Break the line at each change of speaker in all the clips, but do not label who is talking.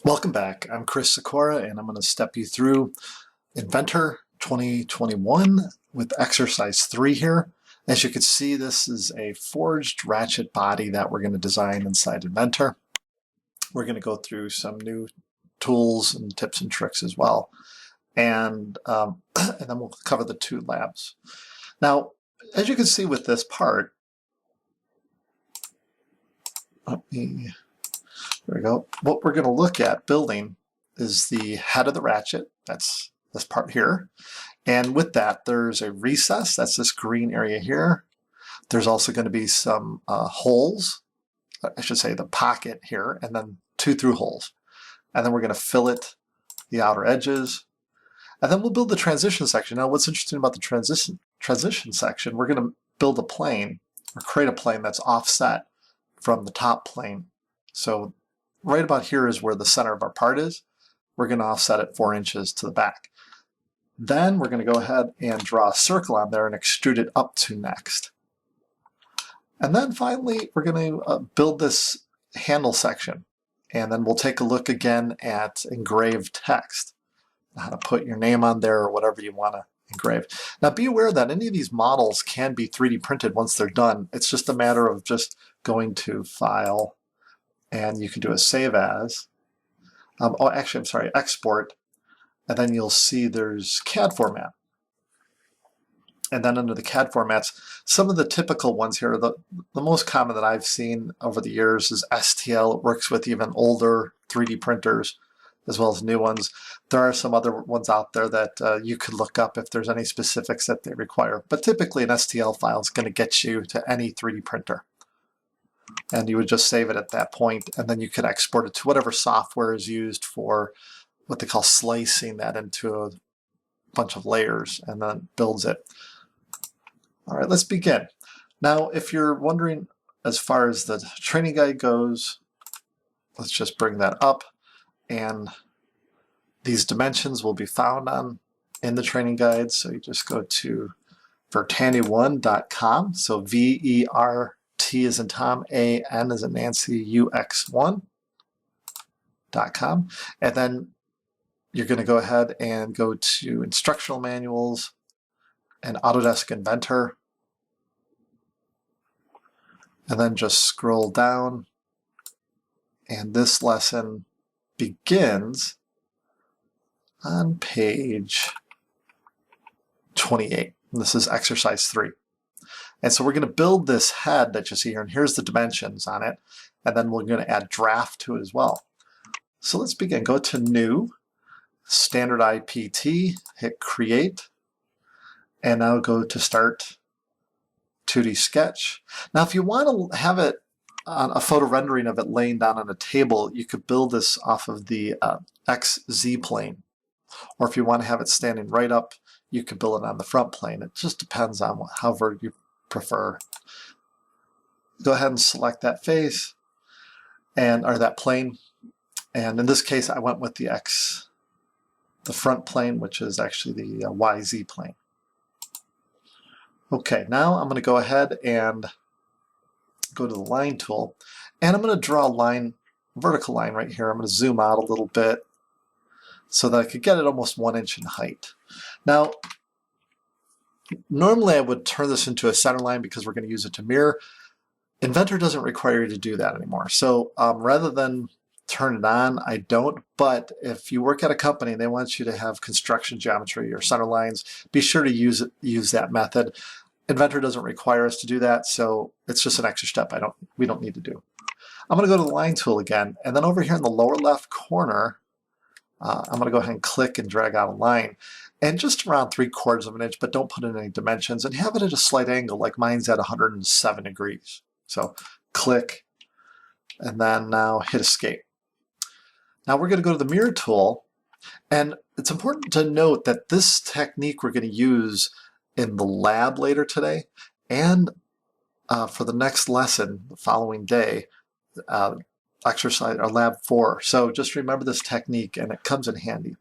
Welcome back. I'm Chris Sikora, and I'm going to step you through Inventor 2021 with exercise 3 here. As you can see, this is a forged ratchet body that we're going to design inside Inventor. We're going to go through some new tools and tips and tricks as well. And then we'll cover the 2 labs. Now, as you can see with this part, there we go. What we're going to look at building is the head of the ratchet. That's this part here. And with that, there's a recess. That's this green area here. There's also going to be some holes. I should say the pocket here, and then 2 through holes. And then we're going to fillet the outer edges. And then we'll build the transition section. Now, what's interesting about the transition section, we're going to build a plane or create a plane that's offset from the top plane. So right about here is where the center of our part is. We're going to offset it 4 inches to the back. Then we're going to go ahead and draw a circle on there and extrude it up to next. And then finally, we're going to build this handle section. And then we'll take a look again at engraved text, how to put your name on there or whatever you want to engrave. Now be aware that any of these models can be 3D printed once they're done. It's just a matter of just going to File, and you can do a Save As. Export. And then you'll see there's CAD format. And then under the CAD formats, some of the typical ones here, the most common that I've seen over the years is STL. It works with even older 3D printers as well as new ones. There are some other ones out there that you could look up if there's any specifics that they require. But typically an STL file is going to get you to any 3D printer. And you would just save it at that point, and then you could export it to whatever software is used for what they call slicing that into a bunch of layers, and then builds it. All right, let's begin. Now, if you're wondering as far as the training guide goes, let's just bring that up, and these dimensions will be found in the training guide. So you just go to vertani1.com. So VERT as in Tom, AN as in Nancy, UX1.com. And then you're going to go ahead and go to instructional manuals and Autodesk Inventor. And then just scroll down. And this lesson begins on page 28. And this is exercise 3. And so we're going to build this head that you see here, and here's the dimensions on it, and then we're going to add draft to it as well. So let's begin. Go to New, Standard IPT, hit Create, and now go to Start 2D Sketch. Now if you want to have it on a photo rendering of it laying down on a table, you could build this off of the XZ plane. Or if you want to have it standing right up, you could build it on the front plane. It just depends on however you prefer. Go ahead and select that face or that plane. And in this case, I went with the front plane, which is actually the YZ plane. Okay, now I'm going to go ahead and go to the line tool, and I'm going to draw a vertical line right here. I'm going to zoom out a little bit so that I could get it almost 1 inch in height. Now, normally I would turn this into a center line because we're going to use it to mirror. Inventor doesn't require you to do that anymore. So rather than turn it on, I don't. But if you work at a company and they want you to have construction geometry or center lines, be sure to use that method. Inventor doesn't require us to do that, so it's just an extra step we don't need to do. I'm going to go to the line tool again, and then over here in the lower left corner, I'm going to go ahead and click and drag out a line, and just around 3/4 of an inch, but don't put in any dimensions, and have it at a slight angle, like mine's at 107 degrees. So click, and then now hit Escape. Now we're going to go to the mirror tool, and it's important to note that this technique we're going to use in the lab later today, and for the next lesson the following day, exercise or lab 4. So just remember this technique, and it comes in handy.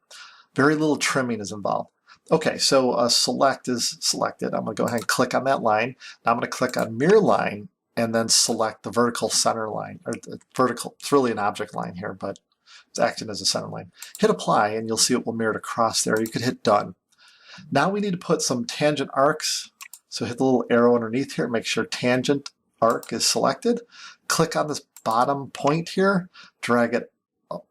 Very little trimming is involved. Okay, so select is selected. I'm going to go ahead and click on that line. Now I'm going to click on mirror line and then select the vertical center line, or the vertical. It's really an object line here, but It's acting as a center line. Hit apply and you'll see it will mirror it across there. You could hit done. Now we need to put some tangent arcs. So hit the little arrow underneath here, make sure tangent arc is selected. Click on this bottom point here, drag it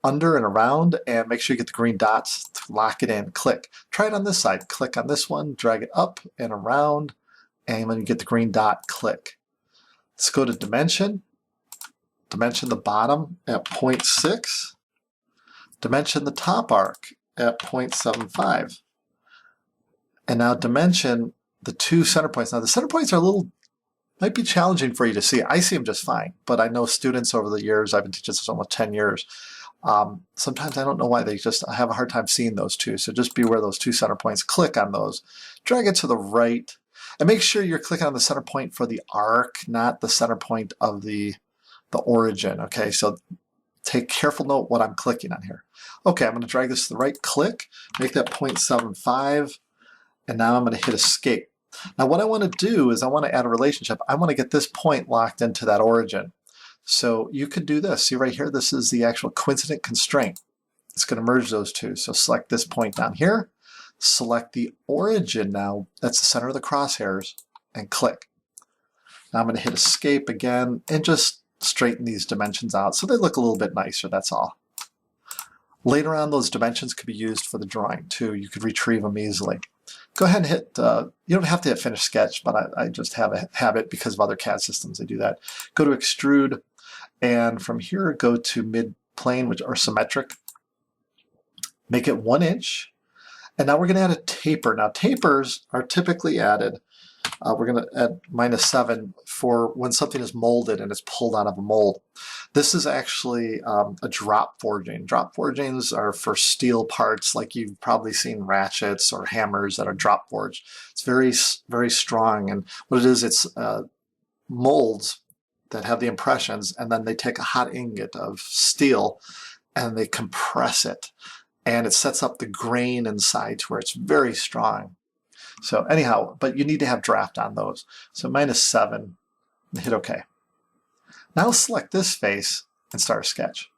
under and around, and make sure you get the green dots to lock it in. Click. Try it on this side. Click on this one, drag it up and around, and when you get the green dot, click. Let's go to dimension. Dimension the bottom at 0.6. Dimension the top arc at 0.75. And now dimension the two center points. Now the center points are might be challenging for you to see. I see them just fine, but I know students over the years, I've been teaching this almost 10 years, sometimes I don't know why I have a hard time seeing those two. So just be aware of those two center points. Click on those, drag it to the right, and make sure you're clicking on the center point for the arc, not the center point of the origin. Okay, so take careful note what I'm clicking on here. Okay, I'm going to drag this to the right, click, make that 0.75, and now I'm going to hit escape. Now what I want to do is I want to add a relationship. I want to get this point locked into that origin. So you could do this. See right here, this is the actual coincident constraint. It's going to merge those two. So select this point down here, select the origin now, that's the center of the crosshairs, and click. Now I'm going to hit escape again and just straighten these dimensions out so they look a little bit nicer, that's all. Later on, those dimensions could be used for the drawing too. You could retrieve them easily. Go ahead and hit, you don't have to hit finish sketch, but I just have a habit because of other CAD systems, I do that. Go to extrude, and from here go to mid plane, or symmetric. Make it 1 inch. And now we're going to add a taper. Now tapers are typically added, we're going to add -7 for when something is molded and it's pulled out of a mold. This is actually a drop forging. Drop forgings are for steel parts, like you've probably seen ratchets or hammers that are drop forged. It's very, very strong, and what it is, it's molds that have the impressions, and then they take a hot ingot of steel and they compress it, and it sets up the grain inside to where it's very strong. So anyhow, but you need to have draft on those. So -7, and hit OK. Now select this face and start a sketch.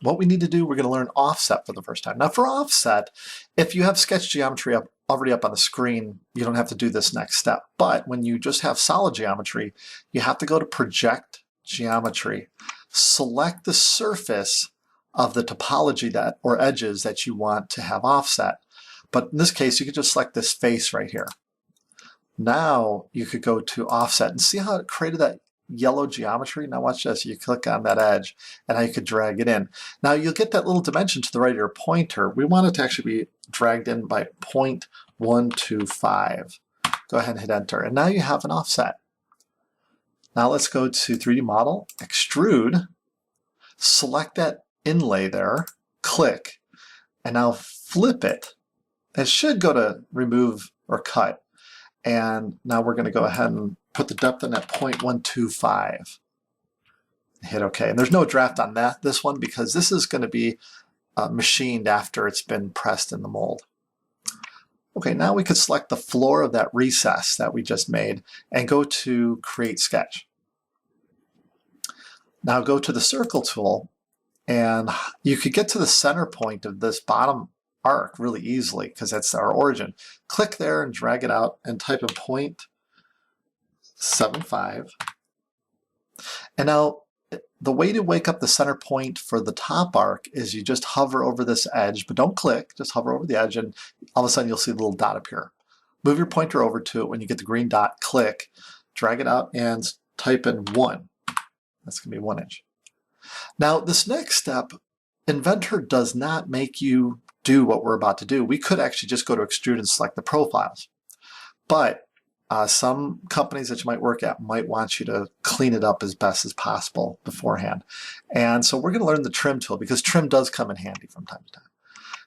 What we need to do, we're going to learn offset for the first time. Now for offset, if you have sketch geometry already up on the screen, you don't have to do this next step. But when you just have solid geometry, you have to go to project geometry. Select the surface of the topology or edges that you want to have offset. But in this case, you could just select this face right here. Now you could go to offset and see how it created that yellow geometry. Now watch this. You click on that edge and how you could drag it in. Now you'll get that little dimension to the right of your pointer. We want it to actually be dragged in by 0.125. Go ahead and hit enter. And now you have an offset. Now let's go to 3D model, extrude, select that inlay there, click, and now flip it. It should go to remove or cut. And now we're going to go ahead and put the depth in at 0.125. Hit OK. And there's no draft on this one because this is going to be machined after it's been pressed in the mold. Okay, now we could select the floor of that recess that we just made and go to Create Sketch. Now go to the Circle tool, and you could get to the center point of this bottom arc really easily because that's our origin. Click there and drag it out and type in 0.75. And now the way to wake up the center point for the top arc is you just hover over this edge, but don't click, just hover over the edge, and all of a sudden you'll see the little dot appear. Move your pointer over to it. When you get the green dot, click, drag it out, and type in 1. That's going to be 1 inch. Now this next step, Inventor does not make you do what we're about to do. We could actually just go to extrude and select the profiles. But some companies that you might work at might want you to clean it up as best as possible beforehand. And so we're going to learn the trim tool because trim does come in handy from time to time.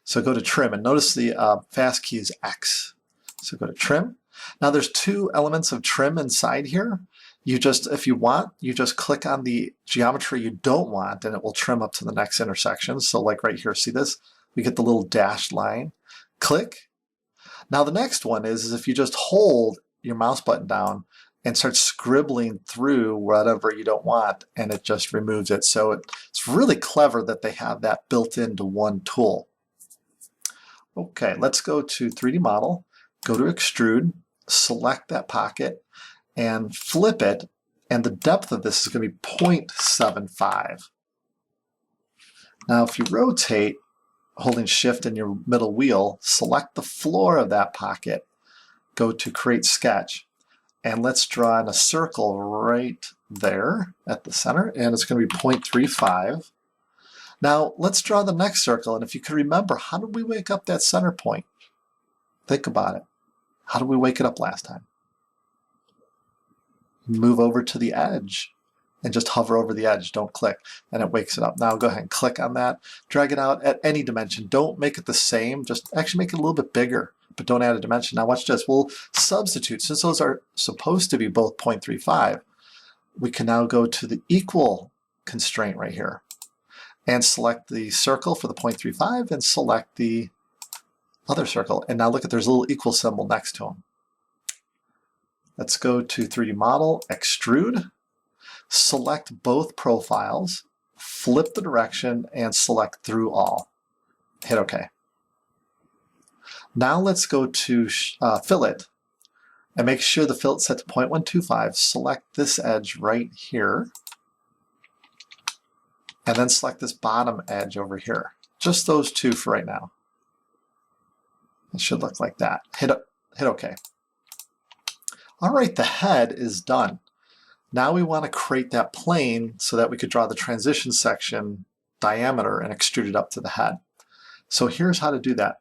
So go to trim and notice the fast key is X. So go to trim. Now there's 2 elements of trim inside here. You just, if you want, you just click on the geometry you don't want and it will trim up to the next intersection. So like right here, see this? We get the little dashed line. Click. Now the next one is if you just hold your mouse button down and start scribbling through whatever you don't want, and it just removes it. So it's really clever that they have that built into one tool. Okay, let's go to 3D model, go to extrude, select that pocket, and flip it, and the depth of this is going to be 0.75. Now if you rotate, holding shift in your middle wheel, select the floor of that pocket, go to create sketch, and let's draw in a circle right there at the center, and it's going to be 0.35. Now let's draw the next circle, and if you can remember, how did we wake up that center point? Think about it. How did we wake it up last time? Move over to the edge and just hover over the edge, don't click, and it wakes it up. Now go ahead and click on that, drag it out at any dimension. Don't make it the same, just actually make it a little bit bigger, but don't add a dimension. Now watch this, we'll substitute. Since those are supposed to be both 0.35, we can now go to the equal constraint right here and select the circle for the 0.35 and select the other circle. And now look at, there's a little equal symbol next to them. Let's go to 3D model, extrude, select both profiles, flip the direction, and select through all. Hit OK. Now let's go to fillet and make sure the fillet set to 0.125. Select this edge right here, and then select this bottom edge over here. Just those two for right now. It should look like that. Hit OK. All right, the head is done. Now we want to create that plane so that we could draw the transition section diameter and extrude it up to the head. So here's how to do that.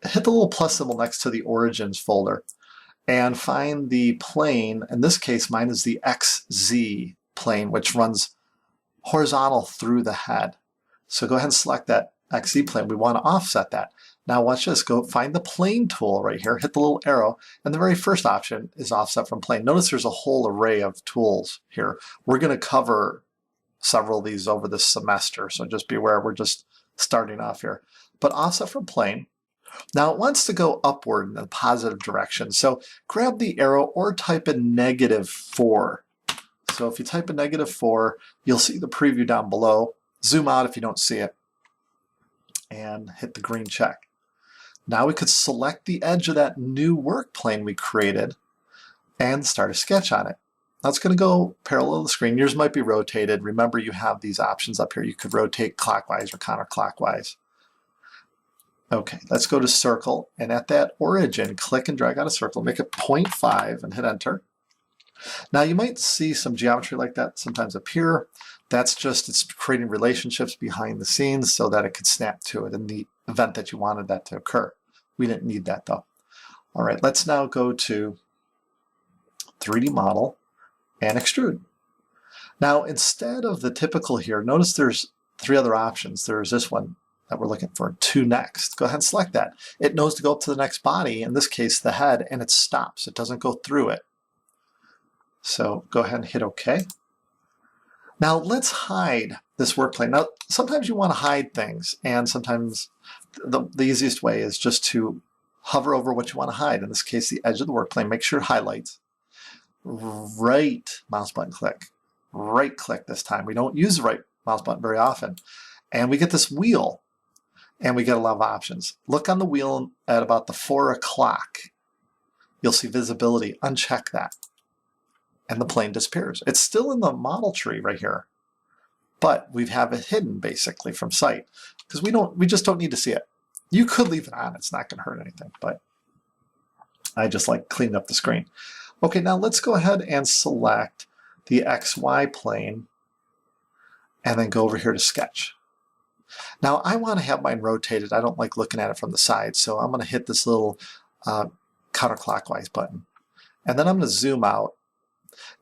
Hit the little plus symbol next to the origins folder and find the plane. In this case, mine is the XZ plane, which runs horizontal through the head. So go ahead and select that XZ plane. We want to offset that. Now watch this, go find the plane tool right here, hit the little arrow, and the very first option is offset from plane. Notice there's a whole array of tools here. We're going to cover several of these over this semester, so just be aware we're just starting off here. But offset from plane. Now it wants to go upward in a positive direction, so grab the arrow or type in -4. So if you type in -4, you'll see the preview down below. Zoom out if you don't see it, and hit the green check. Now we could select the edge of that new work plane we created and start a sketch on it. That's going to go parallel to the screen. Yours might be rotated. Remember, you have these options up here. You could rotate clockwise or counterclockwise. Okay, let's go to circle, and at that origin, click and drag out a circle, make it 0.5 and hit enter. Now you might see some geometry like that sometimes appear. That's just, it's creating relationships behind the scenes so that it could snap to it in the event that you wanted that to occur. We didn't need that though. All right, let's now go to 3D model and extrude. Now instead of the typical here, notice there's 3 other options. There's this one that we're looking for, to next. Go ahead and select that. It knows to go up to the next body, in this case the head, and it stops. It doesn't go through it. So go ahead and hit OK. Now let's hide this work plane. Now sometimes you want to hide things, and sometimes the easiest way is just to hover over what you want to hide. In this case, the edge of the work plane. Make sure it highlights. Right mouse button click. Right click this time. We don't use the right mouse button very often. And we get this wheel, and we get a lot of options. Look on the wheel at about the 4 o'clock. You'll see visibility. Uncheck that, and the plane disappears. It's still in the model tree right here, but we have it hidden basically from sight because we just don't need to see it. You could leave it on, it's not going to hurt anything, but I just like cleaning up the screen. Okay, now let's go ahead and select the XY plane and then go over here to sketch. Now I want to have mine rotated. I don't like looking at it from the side, so I'm going to hit this little counterclockwise button, and then I'm going to zoom out.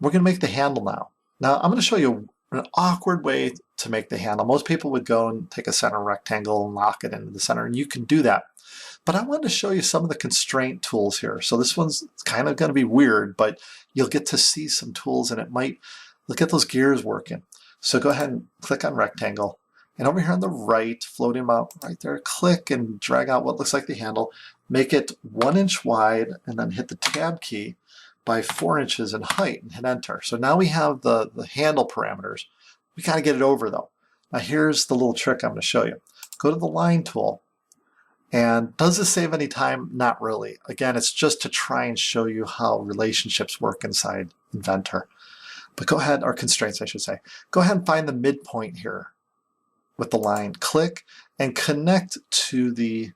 We're going to make the handle now. Now I'm going to show you an awkward way to make the handle. Most people would go and take a center rectangle and lock it into the center, and you can do that. But I wanted to show you some of the constraint tools here. So this one's kind of going to be weird, but you'll get to see some tools, and it might, look at those gears working. So go ahead and click on rectangle, and over here on the right, floating about right there, click and drag out what looks like the handle. Make it 1 inch wide, and then hit the tab key. by 4 inches in height and hit enter. So now we have the handle parameters. We got to get it over though. Now here's the little trick I'm going to show you. Go to the line tool. And does this save any time? Not really. Again, it's just to try and show you how relationships work inside Inventor. But go ahead, or constraints I should say. Go ahead and find the midpoint here with the line. Click and connect to the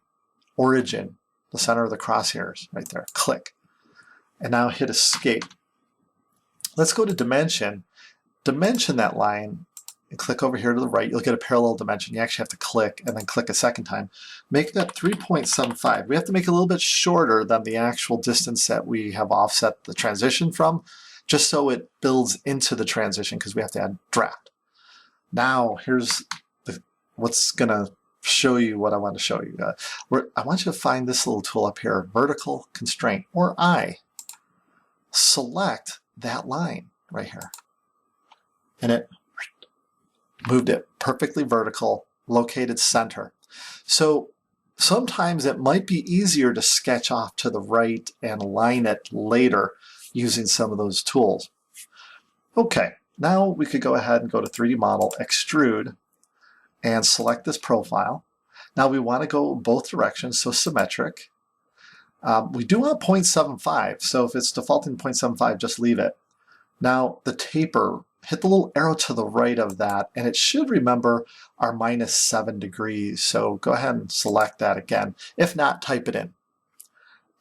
origin, the center of the crosshairs right there. Click. And now hit escape. Let's go to dimension. Dimension that line and click over here to the right. You'll get a parallel dimension. You actually have to click and then click a second time. Make that 3.75. We have to make it a little bit shorter than the actual distance that we have offset the transition from, just so it builds into the transition because we have to add draft. Now here's what's going to show you what I want to show you. I want you to find this little tool up here, vertical constraint, or I. Select that line right here. And it moved it perfectly vertical, located center. So sometimes it might be easier to sketch off to the right and align it later using some of those tools. Okay, now we could go ahead and go to 3D model, extrude, and select this profile. Now we want to go both directions, so symmetric. We do want 0.75, so if it's defaulting 0.75, just leave it. Now the taper, hit the little arrow to the right of that, and it should remember our -7 degrees. So go ahead and select that again. If not, type it in.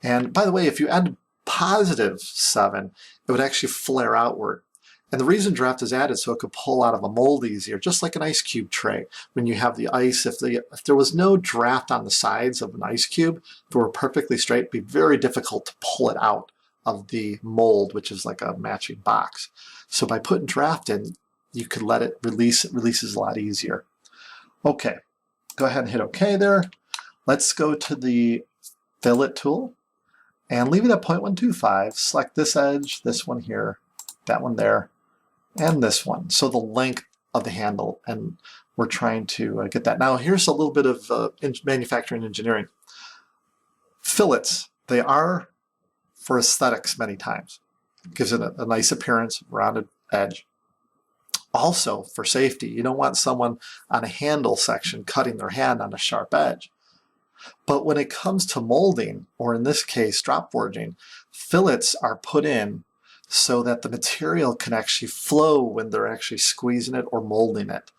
And by the way, if you add +7, it would actually flare outward. And the reason draft is added so it could pull out of a mold easier, just like an ice cube tray. When you have the ice, if there was no draft on the sides of an ice cube, if it were perfectly straight, it'd be very difficult to pull it out of the mold, which is like a matching box. So by putting draft in, you could let it release. It releases a lot easier. Okay, go ahead and hit OK there. Let's go to the fillet tool and leave it at 0.125. Select this edge, this one here, that one there, and this one. So the length of the handle, and we're trying to get that. Now here's a little bit of manufacturing engineering. Fillets, they are for aesthetics many times. It gives it a nice appearance, rounded edge. Also for safety, you don't want someone on a handle section cutting their hand on a sharp edge. But when it comes to molding, or in this case drop forging, fillets are put in so that the material can actually flow when they're actually squeezing it or molding it.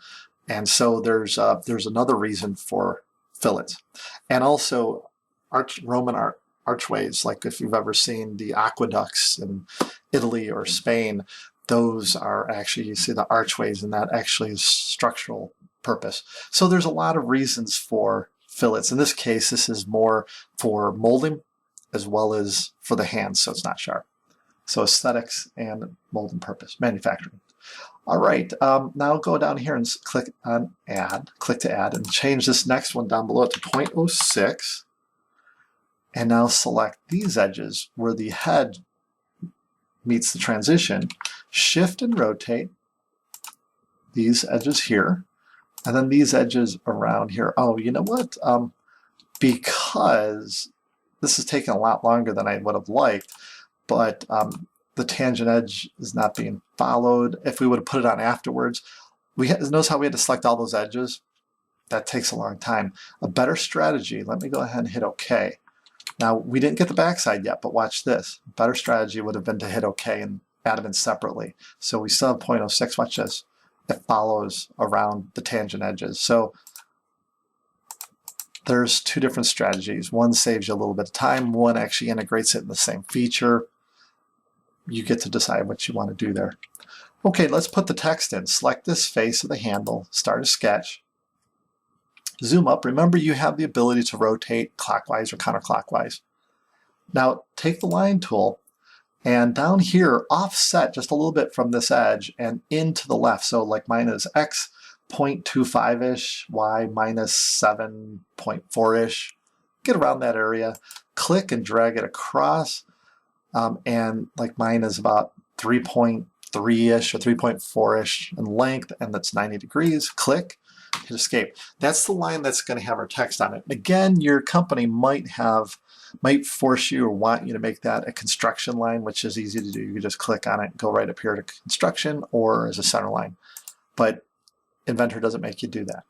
And so there's another reason for fillets. And also Roman archways, like if you've ever seen the aqueducts in Italy or Spain, those are actually, you see the archways, and that actually is structural purpose. So there's a lot of reasons for fillets. In this case, this is more for molding as well as for the hands, so it's not sharp. So aesthetics and molding purpose, manufacturing. All right, now go down here and click on add, click to add, and change this next one down below to 0.06. And now select these edges where the head meets the transition. Shift and rotate these edges here, and then these edges around here. Oh, you know what? Because this is taking a lot longer than I would have liked, but the tangent edge is not being followed. If we would have put it on afterwards, notice how we had to select all those edges? That takes a long time. A better strategy, let me go ahead and hit OK. Now, we didn't get the backside yet, but watch this. A better strategy would have been to hit OK and add them in separately. So we still have 0.06. Watch this. It follows around the tangent edges. So there's two different strategies. One saves you a little bit of time. One actually integrates it in the same feature. You get to decide what you want to do there. Okay, let's put the text in. Select this face of the handle. Start a sketch. Zoom up. Remember, you have the ability to rotate clockwise or counterclockwise. Now, take the line tool and down here, offset just a little bit from this edge and into the left. So like mine is X 0.25-ish, Y -7.4-ish. Get around that area. Click and drag it across. And like mine is about 3.3-ish or 3.4-ish in length, and that's 90 degrees. Click. Hit escape. That's the line that's going to have our text on it. Again, your company might have Might force you or want you to make that a construction line, which is easy to do. You can just click on it and go right up here to construction or as a center line. But Inventor doesn't make you do that.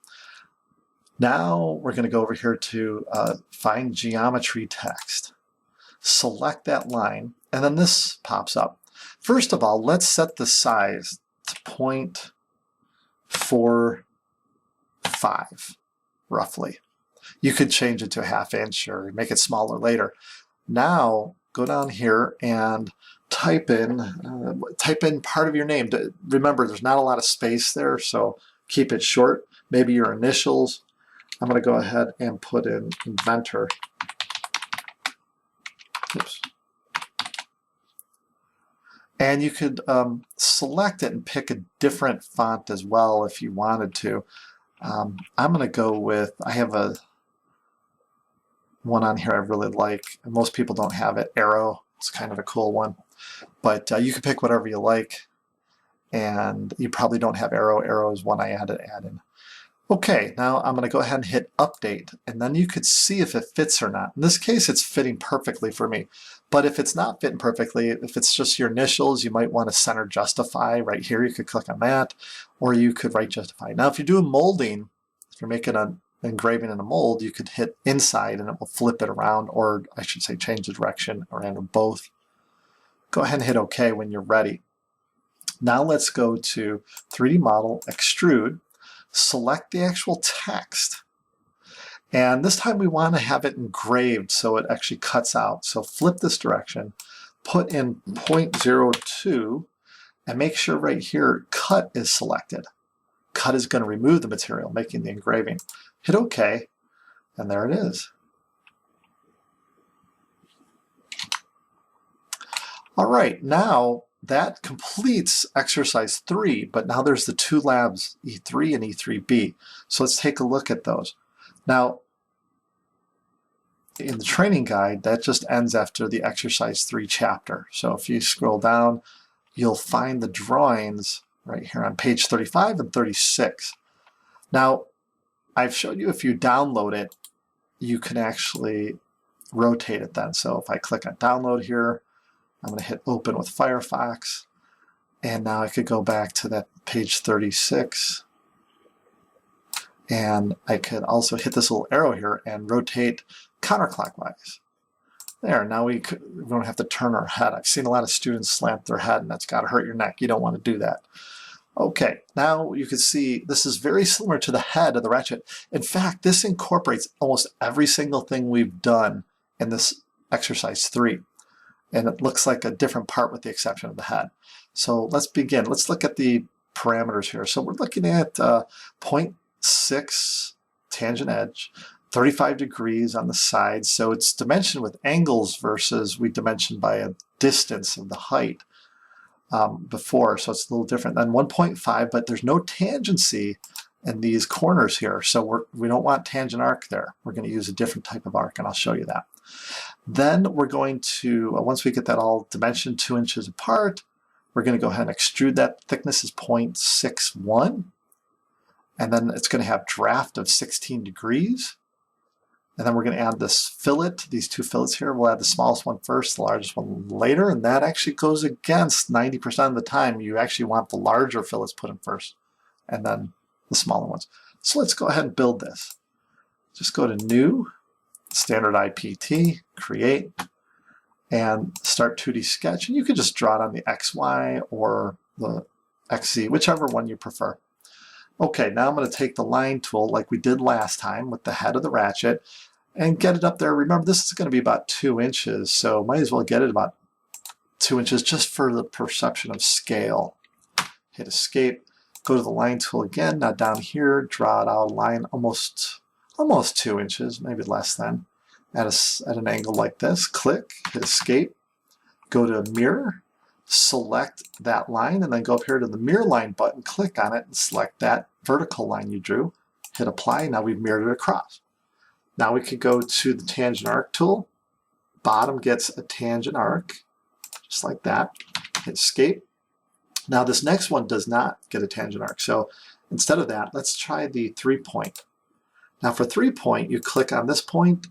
Now we're going to go over here to find geometry text. Select that line, and then this pops up. First of all, let's set the size to 0.45, roughly. You could change it to a 1/2 inch or make it smaller later. Now go down here and type in part of your name. Remember, there's not a lot of space there, so keep it short. Maybe your initials. I'm going to go ahead and put in Inventor. Oops. And you could select it and pick a different font as well if you wanted to. I'm going to go with, I have one on here I really like. Most people don't have it, Arrow. It's kind of a cool one. But you can pick whatever you like. And you probably don't have Arrow. Arrow is one I had to add in. Okay, now I'm going to go ahead and hit update, and then you could see if it fits or not. In this case, it's fitting perfectly for me. But if it's not fitting perfectly, if it's just your initials, you might want to center justify right here. You could click on that, or you could write justify. Now, if you're doing molding, if you're making an engraving in a mold, you could hit inside and it will flip it around, or I should say change the direction around both. Go ahead and hit OK when you're ready. Now let's go to 3D Model, Extrude. Select the actual text, and this time we want to have it engraved so it actually cuts out. So flip this direction, put in 0.02, and make sure right here cut is selected. Cut is going to remove the material, making the engraving. Hit OK, and there it is. All right, now that completes exercise 3, but now there's the 2 labs, E3 and E3B. So let's take a look at those. Now, in the training guide, that just ends after the exercise 3 chapter. So if you scroll down, you'll find the drawings right here on page 35 and 36. Now, I've showed you if you download it, you can actually rotate it then. So if I click on download here, I'm going to hit open with Firefox, and now I could go back to that page 36, and I could also hit this little arrow here and rotate counterclockwise. There, now we don't have to turn our head. I've seen a lot of students slant their head, and that's got to hurt your neck. You don't want to do that. Okay, now you can see this is very similar to the head of the ratchet. In fact, this incorporates almost every single thing we've done in this exercise 3. And it looks like a different part with the exception of the head. So let's begin. Let's look at the parameters here. So we're looking at 0.6 tangent edge, 35 degrees on the sides. So it's dimensioned with angles versus we dimensioned by a distance of the height before. So it's a little different than 1.5, but there's no tangency in these corners here. So we don't want tangent arc there. We're going to use a different type of arc, and I'll show you that. Then we're going to, once we get that all dimensioned 2 inches apart, we're going to go ahead and extrude that. Thickness is 0.61. And then it's going to have draft of 16 degrees. And then we're going to add this fillet, these 2 fillets here. We'll add the smallest one first, the largest one later. And that actually goes against 90% of the time. You actually want the larger fillets put in first, and then the smaller ones. So let's go ahead and build this. Just go to New, Standard IPT, Create, and start 2D Sketch. And you can just draw it on the XY or the XZ, whichever one you prefer. Okay, now I'm going to take the line tool like we did last time with the head of the ratchet and get it up there. Remember, this is going to be about 2 inches, so might as well get it about 2 inches just for the perception of scale. Hit Escape, go to the line tool again. Now down here, draw it out a line almost 2 inches, maybe less than, at an angle like this. Click, hit Escape, go to Mirror, select that line, and then go up here to the Mirror Line button, click on it, and select that vertical line you drew. Hit Apply. Now we've mirrored it across. Now we could go to the Tangent Arc tool. Bottom gets a tangent arc, just like that. Hit Escape. Now this next one does not get a tangent arc, so instead of that, let's try the 3-point. Now for 3-point, you click on this point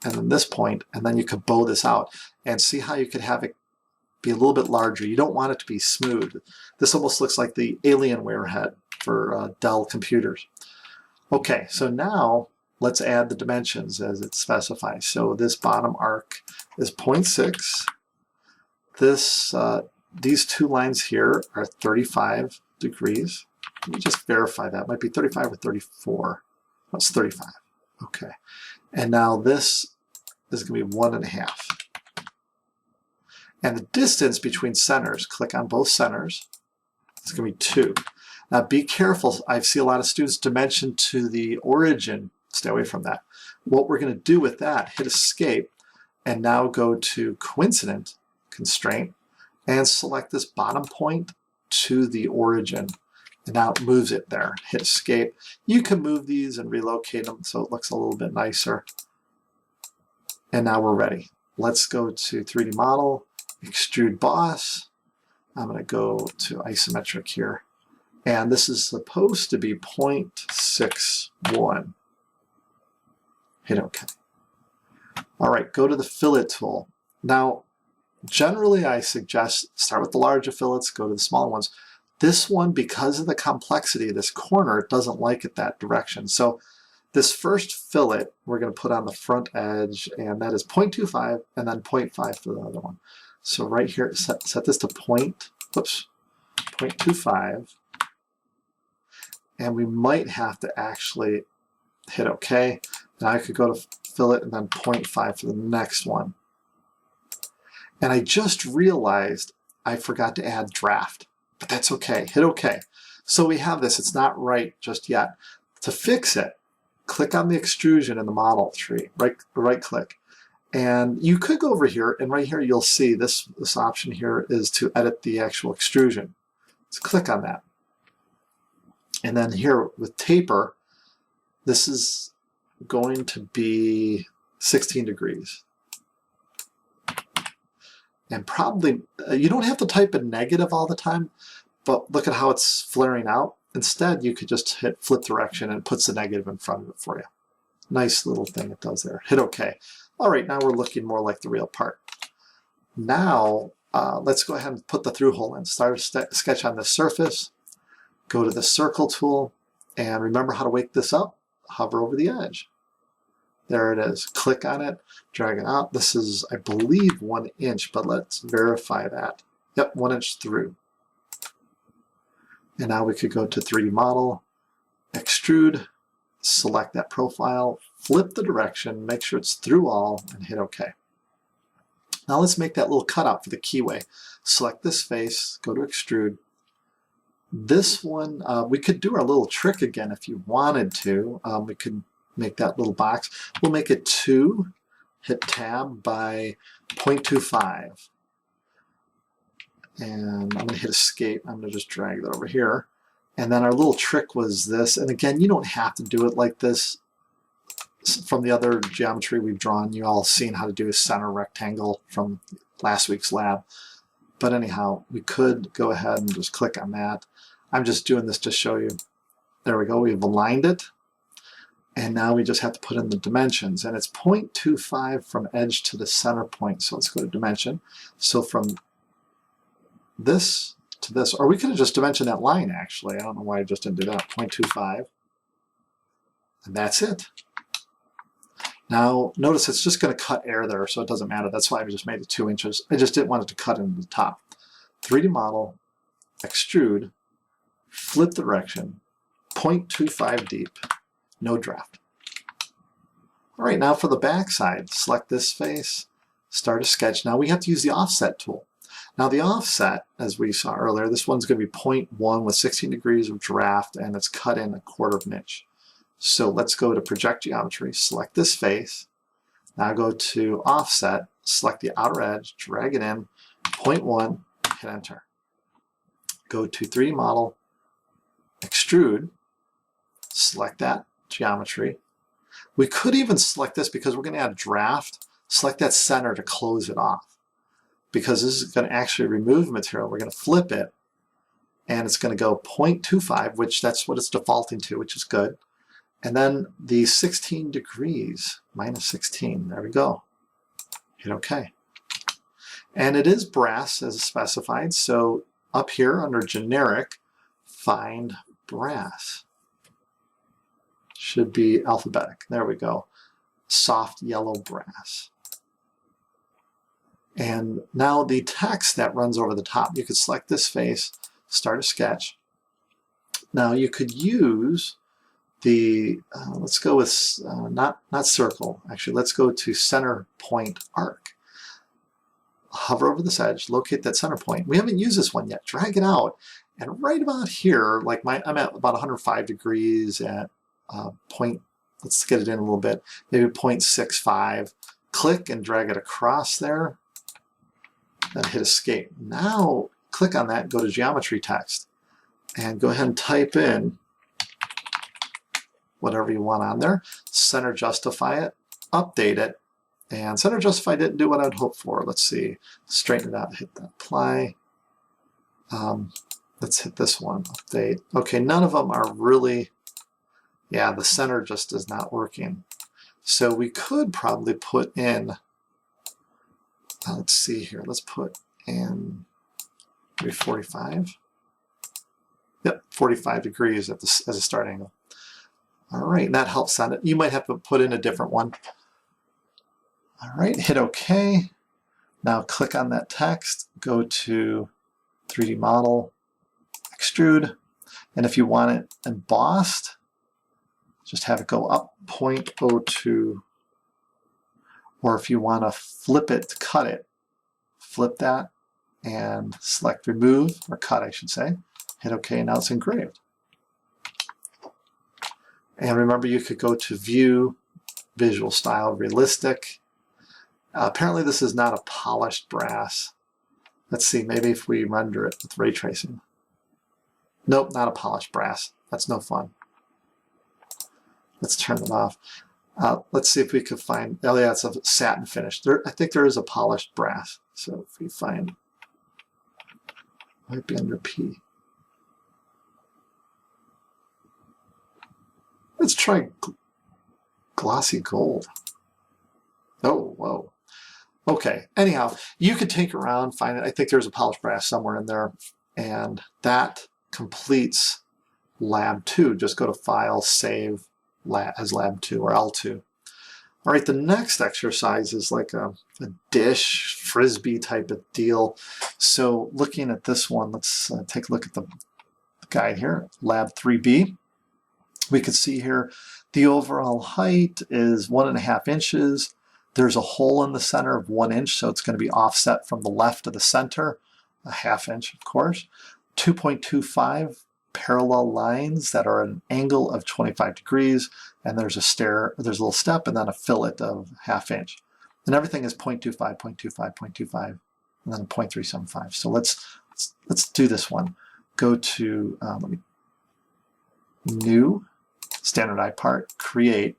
and then this point, and then you could bow this out and see how you could have it be a little bit larger. You don't want it to be smooth. This almost looks like the Alienware head for Dell computers. Okay, so now let's add the dimensions as it specifies. So this bottom arc is 0.6. This, these two lines here are 35 degrees. Let me just verify that. It might be 35 or 34. That's 35. Okay. And now this is going to be 1.5. And the distance between centers, click on both centers, it's going to be 2. Now be careful. I see a lot of students dimension to the origin. Stay away from that. What we're going to do with that, hit escape, and now go to coincident constraint and select this bottom point to the origin. And now it moves it there. Hit escape. You can move these and relocate them so it looks a little bit nicer. And now we're ready. Let's go to 3D model, extrude boss. I'm going to go to isometric here. And this is supposed to be 0.61. Hit OK. All right, go to the fillet tool. Now, generally I suggest start with the larger fillets, go to the smaller ones. This one, because of the complexity of this corner, it doesn't like it that direction. So this first fillet we're going to put on the front edge, and that is 0.25 and then 0.5 for the other one. So right here, set this to 0.25. And we might have to actually hit OK. Now I could go to fillet and then 0.5 for the next one. And I just realized I forgot to add draft, but that's okay. Hit OK. So we have this. It's not right just yet. To fix it, click on the extrusion in the model tree, right click. And you could go over here, and right here you'll see this option here is to edit the actual extrusion. So click on that. And then here with taper, this is going to be 16 degrees. And probably, you don't have to type in negative all the time, but look at how it's flaring out. Instead, you could just hit flip direction and it puts the negative in front of it for you. Nice little thing it does there. Hit OK. All right, now we're looking more like the real part. Now, let's go ahead and put the through hole in. Start a sketch on the surface. Go to the circle tool, and remember how to wake this up. Hover over the edge. There it is. Click on it, drag it out. This is, I believe, 1 inch, but let's verify that. Yep, 1 inch through. And now we could go to 3D model, extrude, select that profile, flip the direction, make sure it's through all, and hit OK. Now let's make that little cutout for the keyway. Select this face, go to extrude. This one, we could do our little trick again if you wanted to. We could make that little box. We'll make it 2, hit tab by 0.25. And I'm going to hit escape. I'm going to just drag that over here. And then our little trick was this. And again, you don't have to do it like this. From the other geometry we've drawn, you all seen how to do a center rectangle from last week's lab. But anyhow, we could go ahead and just click on that. I'm just doing this to show you. There we go. We've aligned it. And now we just have to put in the dimensions. And it's 0.25 from edge to the center point. So let's go to dimension. So from this to this, or we could have just dimensioned that line actually. I don't know why I just didn't do that. 0.25. And that's it. Now notice it's just going to cut air there, so it doesn't matter. That's why I just made it 2 inches. I just didn't want it to cut into the top. 3D model, extrude, flip direction, 0.25 deep, no draft. All right, now for the back side, select this face, start a sketch. Now we have to use the offset tool. Now the offset, as we saw earlier, this one's going to be 0.1 with 16 degrees of draft, and it's cut in 1/4 of an inch. So let's go to project geometry, select this face. Now go to offset, select the outer edge, drag it in, 0.1, hit enter. Go to 3D model, extrude, select that geometry. We could even select this because we're going to add draft, select that center to close it off. Because this is going to actually remove material, we're going to flip it, and it's going to go 0.25, which that's what it's defaulting to, which is good. And then the 16 degrees, minus 16, there we go. Hit OK. And it is brass as specified, so up here under generic, find brass. Should be alphabetic. There we go. Soft yellow brass. And now the text that runs over the top, you could select this face, start a sketch. Now you could use the, let's go with, not circle, actually, let's go to center point arc. Hover over this edge, locate that center point. We haven't used this one yet. Drag it out, and right about here, like I'm at about 105 degrees at point, let's get it in a little bit, maybe 0.65. Click and drag it across there, then hit escape. Now click on that, go to geometry text, and go ahead and type in whatever you want on there. Center justify it, update it, and center justify didn't do what I'd hope for. Let's see, straighten it out, hit that apply. Let's hit this one, update. Okay, none of them are really, yeah, the center just is not working. So we could probably put in, let's see here, let's put in maybe 45. Yep, 45 degrees at as a start angle. All right, that helps send it. You might have to put in a different one. All right, hit OK. Now click on that text, go to 3D model, extrude, and if you want it embossed, just have it go up 0.02. Or if you want to flip it, cut it, flip that and select remove, or cut I should say. Hit OK, now it's engraved. And remember, you could go to view, visual style, realistic. Apparently this is not a polished brass. Let's see, maybe if we render it with ray tracing. Nope, not a polished brass. That's no fun. Let's turn it off. Let's see if we could find, oh yeah, it's a satin finish. I think there is a polished brass. So if we find, might be under P. Let's try glossy gold. Oh, whoa. Okay, anyhow, you could tinker around, find it. I think there's a polished brass somewhere in there. And that completes Lab 2. Just go to File, Save as Lab 2 or L2. All right, the next exercise is like a dish, Frisbee type of deal. So looking at this one, let's take a look at the guide here, Lab 3B. We can see here the overall height is 1.5 inches. There's a hole in the center of 1 inch, so it's going to be offset from the left of the center, a 1/2 inch, of course. 2.25 parallel lines that are at an angle of 25 degrees, and there's a little step, and then a fillet of 1/2 inch. And everything is 0.25, 0.25, 0.25, and then 0.375. So let's do this one. Go to New, Standard Eye Part, Create.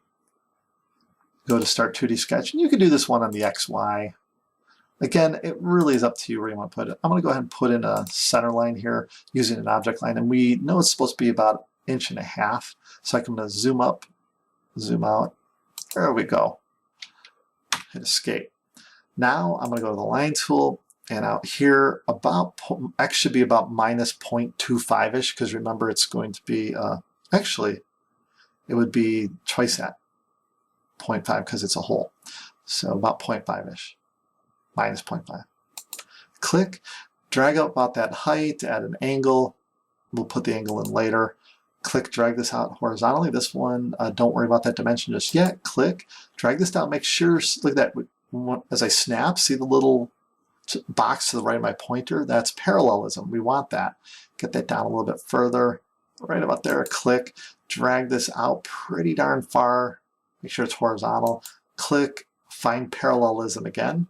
Go to Start 2D Sketch, and you can do this one on the XY. Again, it really is up to you where you want to put it. I'm going to go ahead and put in a center line here using an object line, and we know it's supposed to be about 1.5 inches. So I'm going to zoom up, zoom out. There we go. Hit Escape. Now I'm going to go to the Line Tool, and out here about X should be about minus 0.25-ish, because remember it's going to be actually it would be twice that 0.5 because it's a hole. So about 0.5-ish. Minus 0.5. Click, drag out about that height at an angle. We'll put the angle in later. Click, drag this out horizontally. This one, don't worry about that dimension just yet. Click, drag this down. Make sure, look at that. As I snap, see the little box to the right of my pointer? That's parallelism. We want that. Get that down a little bit further. Right about there. Click, drag this out pretty darn far. Make sure it's horizontal. Click, find parallelism again.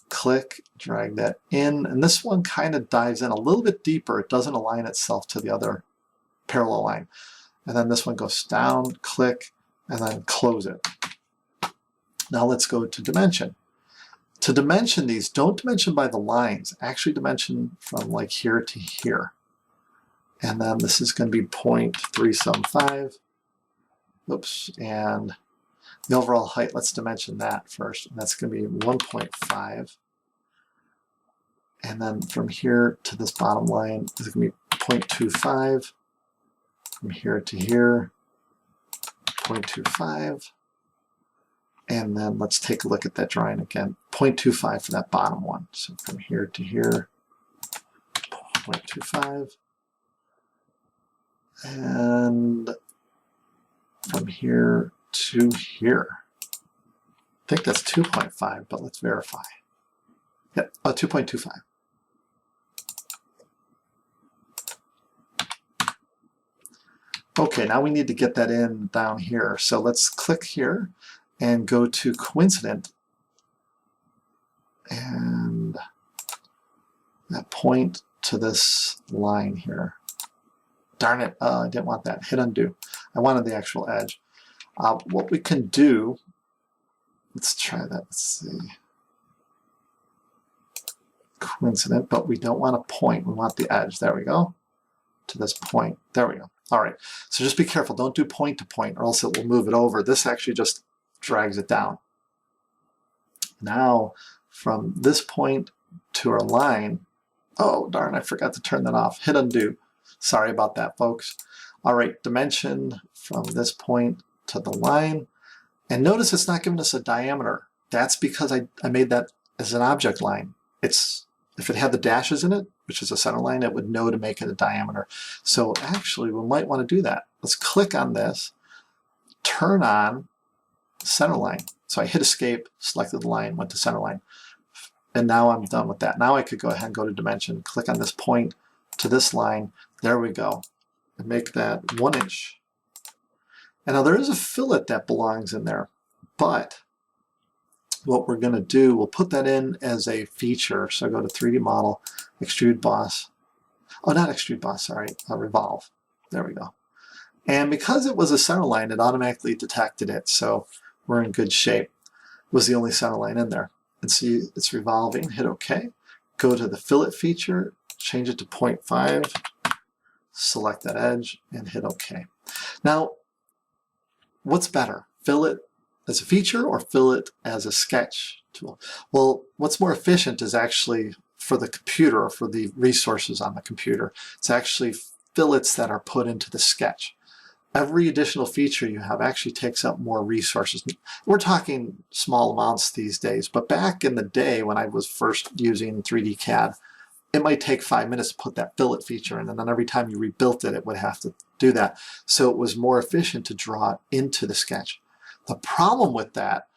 Click, drag that in, and this one kind of dives in a little bit deeper. It doesn't align itself to the other parallel line. And then this one goes down, click, and then close it. Now let's go to dimension. To dimension these, don't dimension by the lines. Actually dimension from like here to here. And then this is going to be 0.375. oops, and the overall height, let's dimension that first. And that's going to be 1.5. And then from here to this bottom line is going to be 0.25. From here to here, 0.25. And then let's take a look at that drawing again. 0.25 for that bottom one. So from here to here, 0.25. And from here to here. I think that's 2.5, but let's verify. Yep, 2.25. Okay, now we need to get that in down here. So let's click here and go to coincident. And that point to this line here. Darn it, I didn't want that. Hit undo. I wanted the actual edge. What we can do, let's try that. Let's see. Coincident, but we don't want a point. We want the edge. There we go. To this point. There we go. All right. So just be careful. Don't do point to point or else it will move it over. This actually just drags it down. Now, from this point to our line, oh, darn, I forgot to turn that off. Hit undo. Sorry about that, folks. All right, dimension from this point to the line. And notice it's not giving us a diameter. That's because I made that as an object line. If it had the dashes in it, which is a center line, it would know to make it a diameter. So actually, we might want to do that. Let's click on this, turn on center line. So I hit escape, selected the line, went to center line. And now I'm done with that. Now I could go ahead and go to dimension, click on this point to this line. There we go. And make that 1 inch. And now there is a fillet that belongs in there, but what we're going to do, we'll put that in as a feature. So go to 3D model, extrude boss. Oh, not extrude boss, sorry, revolve. There we go. And because it was a center line, it automatically detected it. So we're in good shape. It was the only center line in there. And see, it's revolving. Hit OK. Go to the fillet feature, change it to 0.5, select that edge, and hit OK. Now, what's better, fillet as a feature or fillet as a sketch tool? Well, what's more efficient is actually for the computer, or for the resources on the computer. It's actually fillets that are put into the sketch. Every additional feature you have actually takes up more resources. We're talking small amounts these days, but back in the day when I was first using 3D CAD, it might take 5 minutes to put that fillet feature in, and then every time you rebuilt it, it would have to do that. So it was more efficient to draw it into the sketch. The problem with that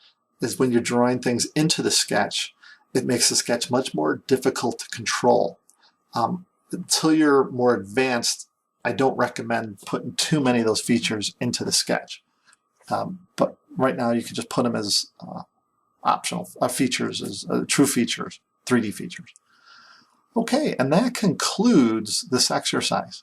is when you're drawing things into the sketch, it makes the sketch much more difficult to control. Until you're more advanced, I don't recommend putting too many of those features into the sketch. But right now you can just put them as optional features, as true features, 3D features. Okay, and that concludes this exercise.